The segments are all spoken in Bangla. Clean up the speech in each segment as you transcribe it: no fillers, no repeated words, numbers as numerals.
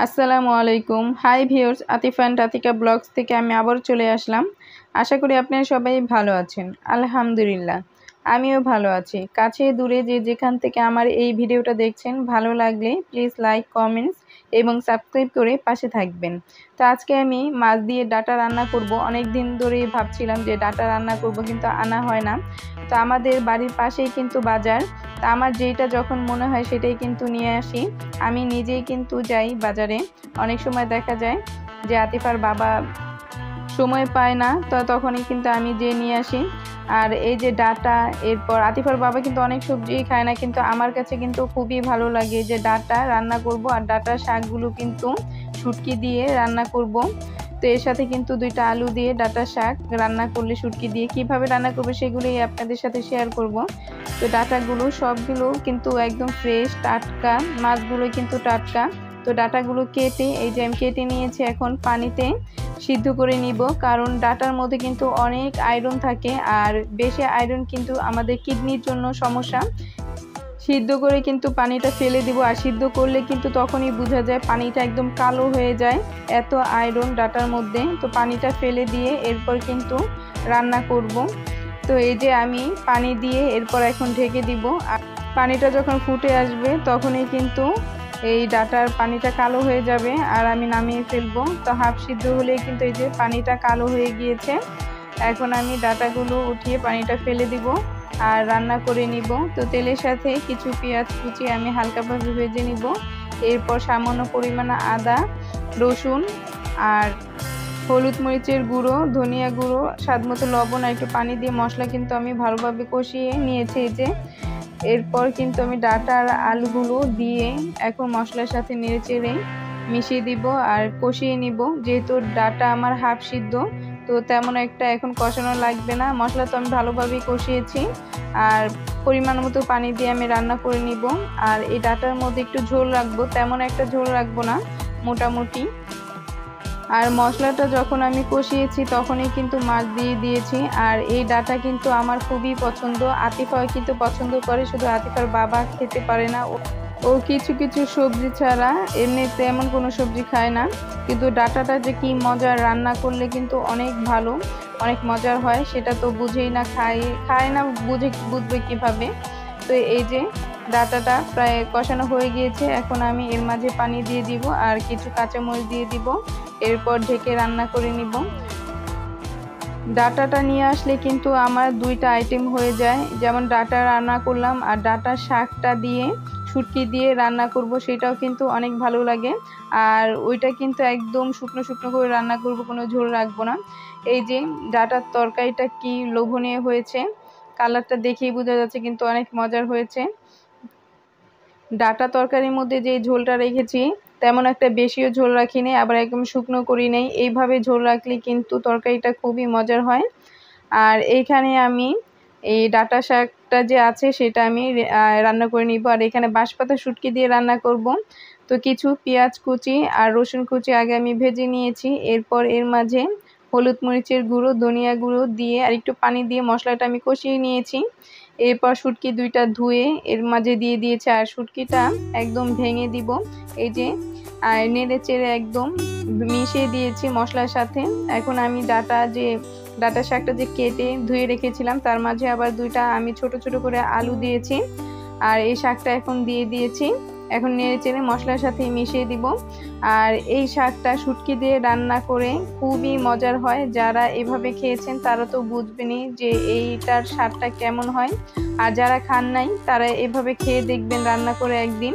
আসসালামু আলাইকুম। Hi viewers, Atifa and Atika blogs থেকে আমি আবার চলে আসলাম। আশা করি আপনারা সবাই ভালো আছেন। আলহামদুলিল্লাহ আমিও ভালো আছি। কাছে দূরে যে যেখান থেকে আমার এই ভিডিওটা দেখছেন, ভালো লাগলে প্লিজ লাইক, কমেন্টস এবং সাবস্ক্রাইব করে পাশে থাকবেন। তো আজকে আমি মাছ দিয়ে ডাটা রান্না করব। অনেক দিন ধরেই ভাবছিলাম যে ডাটা রান্না করব, কিন্তু আনা হয় না। তো আমাদের বাড়ির পাশেই কিন্তু বাজার। তা আমার যেটা যখন মনে হয় সেটাই কিন্তু নিয়ে আসি। আমি নিজেই কিন্তু যাই বাজারে। অনেক সময় দেখা যায় যে আতিফার বাবা সময় পায় না, তো তখনই কিন্তু আমি যেয়ে নিয়ে আসি। আর এই যে ডাটা, এরপর আতিফার বাবা কিন্তু অনেক সবজিই খায় না, কিন্তু আমার কাছে কিন্তু খুবই ভালো লাগে যে ডাটা রান্না করব। আর ডাটার শাকগুলো কিন্তু শুটকি দিয়ে রান্না করব। তো এর সাথে কিন্তু 2টা আলু দিয়ে ডাটা শাক রান্না করলে শুটকি দিয়ে কীভাবে রান্না করবো সেগুলোই আপনাদের সাথে শেয়ার করব। তো ডাটাগুলো সবগুলো কিন্তু একদম ফ্রেশ, টাটকা, মাছগুলো কিন্তু টাটকা। তো ডাটাগুলো কেটে এই যে আমি কেটে নিয়েছি, এখন পানিতে সিদ্ধ করে নিব, কারণ ডাটার মধ্যে কিন্তু অনেক আয়রন থাকে। আর বেশি আয়রন কিন্তু আমাদের কিডনির জন্য সমস্যা। সিদ্ধ করে কিন্তু পানিটা ফেলে দিব, আর সিদ্ধ করলে কিন্তু তখনই বোঝা যায় পানিটা একদম কালো হয়ে যায়, এত আয়রন ডাটার মধ্যে। তো পানিটা ফেলে দিয়ে এরপর কিন্তু রান্না করব। তো এই যে আমি পানি দিয়ে এরপর এখন ঢেকে দিব। আর পানিটা যখন ফুটে আসবে তখনই কিন্তু এই ডাটার পানিটা কালো হয়ে যাবে আর আমি নামিয়ে ফেলবো। তো হাফ সিদ্ধ হলেই কিন্তু এই যে পানিটা কালো হয়ে গিয়েছে। এখন আমি ডাটাগুলো উঠিয়ে পানিটা ফেলে দিব আর রান্না করে নিব। তো তেলের সাথে কিছু পেঁয়াজ কুচি আমি হালকাভাবে ভেজে নিব। এরপর সামান্য পরিমাণে আদা, রসুন আর হলুদ মরিচের গুঁড়ো, ধনিয়া গুঁড়ো, স্বাদমতো লবণ আর একটু পানি দিয়ে মশলা কিন্তু আমি ভালোভাবে কষিয়ে নিয়েছি। এই যে এরপর কিন্তু আমি ডাটা আর আলুগুলো দিয়ে এখন মশলার সাথে নেড়েচেড়ে মিশিয়ে দিব আর কষিয়ে নিব। যেহেতু ডাটা আমার হাফ সিদ্ধ, তো তেমন একটা এখন কষানো লাগবে না। মশলা তো আমি ভালোভাবেই কষিয়েছি। আর পরিমাণ মতো পানি দিয়ে আমি রান্না করে নিব। আর এই ডাটার মধ্যে একটু ঝোল রাখবো, তেমন একটা ঝোল রাখবো না, মোটামুটি। আর মশলাটা যখন আমি কষিয়েছি তখনই কিন্তু মাছ দিয়ে দিয়েছি। আর এই ডাটা কিন্তু আমার খুবই পছন্দ, আতিফাও কিন্তু পছন্দ করে, শুধু আতিফার বাবা খেতে পারে না। ও কিছু কিছু সবজি ছাড়া এমনি তেমন কোনো সবজি খায় না, কিন্তু ডাটাটা যে কি মজার, রান্না করলে কিন্তু অনেক ভালো, অনেক মজার হয়। সেটা তো বুঝেই না, খায় না, বুঝবে কিভাবে। তো এই যে ডাটাটা প্রায় কষানো হয়ে গিয়েছে, এখন আমি এর মাঝে পানি দিয়ে দিব আর কিছু কাঁচামরিচ দিয়ে দিব। এরপর ঢেকে রান্না করে নিব। ডাটাটা নিয়ে আসলে কিন্তু আমার 2টা আইটেম হয়ে যায়, যেমন ডাটা রান্না করলাম আর ডাটার শাকটা দিয়ে শুটকি দিয়ে রান্না করব, সেটাও কিন্তু অনেক ভালো লাগে। আর ওইটা কিন্তু একদম শুকনো শুকনো করে রান্না করব, কোনো ঝোল রাখবো না। এই যে ডাটার তরকারিটা কি লোভনীয় হয়েছে, কালারটা দেখেই বোঝা যাচ্ছে কিন্তু অনেক মজার হয়েছে। ডাটা তরকারির মধ্যে যে ঝোলটা রেখেছি তেমন একটা বেশিও ঝোল রাখিনি, আবার একদম শুকনো করি নেই। এইভাবে ঝোল রাখলে কিন্তু তরকারিটা খুবই মজার হয়। আর এইখানে আমি এই ডাটা শাকটা যে আছে সেটা আমি রান্না করে নিব। আর এখানে বাঁশপাতা শুটকি দিয়ে রান্না করব। তো কিছু পেঁয়াজ কুচি আর রসুন কুচি আগে আমি ভেজে নিয়েছি। এরপর এর মাঝে হলুদ মরিচের গুঁড়ো, ধনিয়া গুঁড়ো দিয়ে আর একটু পানি দিয়ে মশলাটা আমি কষিয়ে নিয়েছি। এরপর শুটকি 2টা ধুয়ে এর মাঝে দিয়ে দিয়েছি আর শুটকিটা একদম ভেঙে দিব। এই যে আর নেড়ে চেড়ে একদম মিশিয়ে দিয়েছি মশলার সাথে। এখন আমি ডাটা শাকটা যে কেটে ধুয়ে রেখেছিলাম তার মাঝে আবার 2টা আমি ছোট ছোট করে আলু দিয়েছি আর এই শাকটা এখন দিয়ে দিয়েছি। এখন নেড়ে চেড়ে মশলার সাথে মিশিয়ে দিব। আর এই শাকটা শুটকি দিয়ে রান্না করে খুবই মজার হয়, যারা এভাবে খেয়েছেন তারা তো বুঝবেনই যে এইটার স্বাদটা কেমন হয়। আর যারা খান নাই তারা এভাবে খেয়ে দেখবেন রান্না করে একদিন।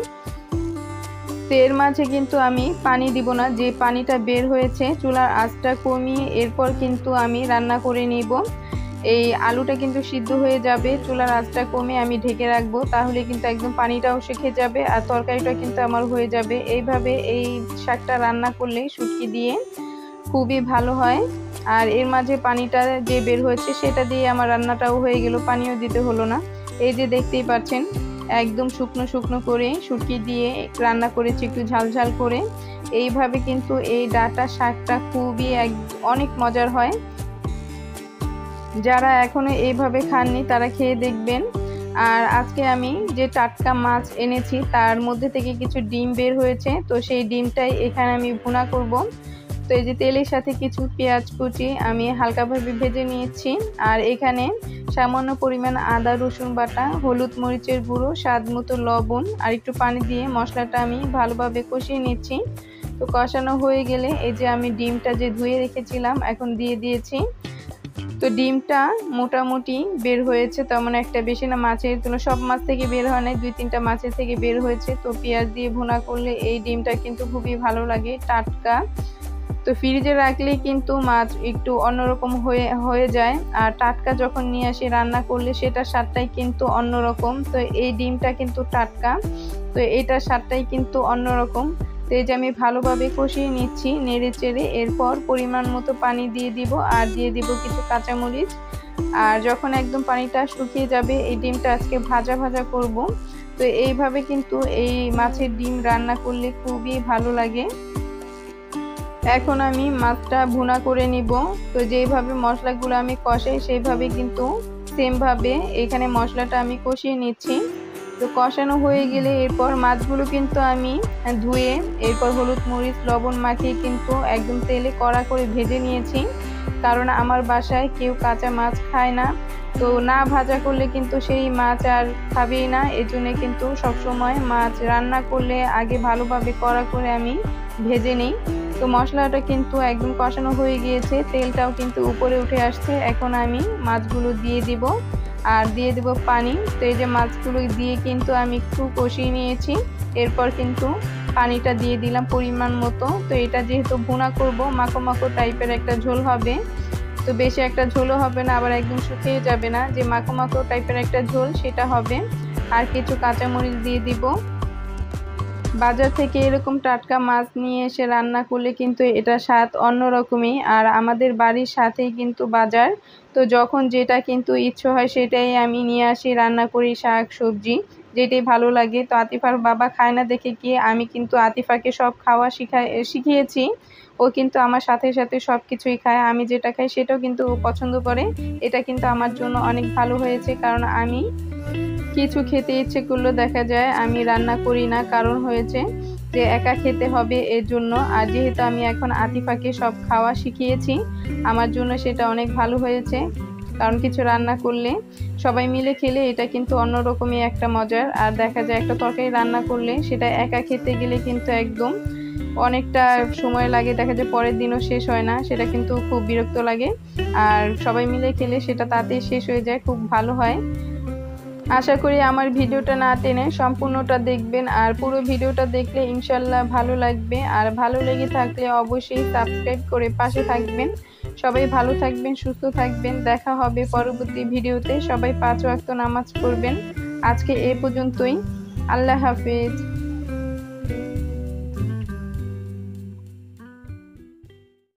তো এর মাঝে কিন্তু আমি পানি দিব না, যে পানিটা বের হয়েছে চুলার আঁচটা কমিয়ে এরপর কিন্তু আমি রান্না করে নিব। এই আলুটা কিন্তু সিদ্ধ হয়ে যাবে, চুলার আঁচটা কমে আমি ঢেকে রাখবো, তাহলে কিন্তু একদম পানিটাও শুকিয়ে যাবে আর তরকারিটা কিন্তু আমার হয়ে যাবে। এইভাবে এই শাকটা রান্না করলে শুটকি দিয়ে খুবই ভালো হয়। আর এর মাঝে পানিটা যে বের হয়েছে সেটা দিয়ে আমার রান্নাটাও হয়ে গেল, পানিও দিতে হলো না। এই যে দেখতেই পাচ্ছেন একদম শুকনো শুকনো করে শুটকি দিয়ে রান্না করেছি, একটু ঝাল ঝাল করে। এইভাবে কিন্তু এই ডাটা শাকটা খুবই অনেক মজার হয়। যারা এখনো এইভাবে খাননি তারা খেয়ে দেখবেন। আর আজকে আমি যে টাটকা মাছ এনেছি তার মধ্যে থেকে কিছু ডিম বের হয়েছে, তো সেই ডিমটাই এখানে আমি ভুনা করব। তো এই যে তেলের সাথে কিছু পেঁয়াজ কুচি আমি হালকাভাবে ভেজে নিয়েছি। আর এখানে সামান্য পরিমাণ আদা রসুন বাটা, হলুদ মরিচের গুঁড়ো, স্বাদ মতো লবণ আর একটু পানি দিয়ে মশলাটা আমি ভালোভাবে কষিয়ে নিচ্ছি। তো কষানো হয়ে গেলে এই যে আমি ডিমটা যে ধুয়ে রেখেছিলাম এখন দিয়ে দিয়েছি। তো ডিমটা মোটামুটি বের হয়েছে, তেমন একটা বেশি না, মাছের তুলনায় সব মাছ থেকে বের হয় নাই, 2-3টা মাছের থেকে বের হয়েছে। তো পেঁয়াজ দিয়ে ভুনা করলে এই ডিমটা কিন্তু খুবই ভালো লাগে টাটকা। তো ফ্রিজে রাখলেই কিন্তু মাছ একটু অন্যরকম হয়ে যায়, আর টাটকা যখন নিয়ে আসি রান্না করলে সেটার স্বাদটাই কিন্তু অন্যরকম। তো এই ডিমটা কিন্তু টাটকা, তো এইটার স্বাদটাই কিন্তু অন্যরকম। তো এই যে আমি ভালোভাবে কষিয়ে নিচ্ছি নেড়ে চেড়ে, এরপর পরিমাণ মতো পানি দিয়ে দিব আর দিয়ে দিব কিছু কাঁচামরিচ। আর যখন একদম পানিটা শুকিয়ে যাবে এই ডিমটা আজকে ভাজা ভাজা করব। তো এইভাবে কিন্তু এই মাছের ডিম রান্না করলে খুবই ভালো লাগে। এখন আমি মাছটা ভুনা করে নিব। তো যেইভাবে মশলাগুলো আমি কষাই সেইভাবে কিন্তু সেমভাবে এখানে মশলাটা আমি কষিয়ে নিচ্ছি। তো কষানো হয়ে গেলে এরপর মাছগুলো কিন্তু আমি ধুয়ে এরপর হলুদ মরিচ লবণ মাখিয়ে কিন্তু একদম তেলে কড়া করে ভেজে নিয়েছি, কারণ আমার বাসায় কেউ কাঁচা মাছ খায় না। তো না ভাজা করলে কিন্তু সেই মাছ আর খাবেই না, এজন্য কিন্তু সবসময় মাছ রান্না করলে আগে ভালোভাবে কড়া করে আমি ভেজে নিই। তো মশলাটা কিন্তু একদম কষানো হয়ে গিয়েছে, তেলটাও কিন্তু উপরে উঠে আসছে। এখন আমি মাছগুলো দিয়ে দিব আর দিয়ে দেব পানি। তো এই যে মাছগুলো দিয়ে কিন্তু আমি একটু কষিয়ে নিয়েছি, এরপর কিন্তু পানিটা দিয়ে দিলাম পরিমাণ মতো। তো এটা যেহেতু ভুনা করব মাখো মাখো টাইপের একটা ঝোল হবে, তো বেশি একটা ঝোলও হবে না আবার একদম শুকিয়ে যাবে না, যে মাখো মাখো টাইপের একটা ঝোল সেটা হবে। আর কিছু কাঁচামরিচ দিয়ে দিব। বাজার থেকে এরকম টাটকা মাছ নিয়ে এসে রান্না করলে কিন্তু এটা স্বাদ অন্যরকমই। আর আমাদের বাড়ির সাথেই কিন্তু বাজার, তো যখন যেটা কিন্তু ইচ্ছে হয় সেটাই আমি নিয়ে আসি, রান্না করি, শাক সবজি যেটাই ভালো লাগে। তো আতিফার বাবা খায় না দেখে কি আমি কিন্তু আতিফাকে সব খাওয়া শিখিয়েছি। ও কিন্তু আমার সাথে সাথে সব কিছুই খায়, আমি যেটা খাই সেটাও কিন্তু ও পছন্দ করে। এটা কিন্তু আমার জন্য অনেক ভালো হয়েছে, কারণ আমি কিছু খেতে ইচ্ছে করলেও দেখা যায় আমি রান্না করি না, কারণ হয়েছে যে একা খেতে হবে এর জন্য। আর যেহেতু আমি এখন আতিফাকে সব খাওয়া শিখিয়েছি আমার জন্য সেটা অনেক ভালো হয়েছে, কারণ কিছু রান্না করলে সবাই মিলে খেলে এটা কিন্তু অন্যরকমই একটা মজার। আর দেখা যায় একটা তরকারি রান্না করলে সেটা একা খেতে গেলে কিন্তু একদম অনেকটা সময় লাগে, দেখা যায় পরের দিনও শেষ হয় না, সেটা কিন্তু খুব বিরক্ত লাগে। আর সবাই মিলে খেলে সেটা তাড়াতাড়ি শেষ হয়ে যায়, খুব ভালো হয়। আশা করি আমার ভিডিওটা না টেনে সম্পূর্ণটা দেখবেন, আর পুরো ভিডিওটা দেখলে ইনশাল্লাহ ভালো লাগবে। আর ভালো লেগে থাকলে অবশ্যই সাবস্ক্রাইব করে পাশে থাকবেন। সবাই ভালো থাকবেন, সুস্থ থাকবেন, দেখা হবে পরবর্তী ভিডিওতে। সবাই 5 ওয়াক্ত নামাজ পড়বেন। আজকে এ পর্যন্তই, আল্লাহ হাফেজ।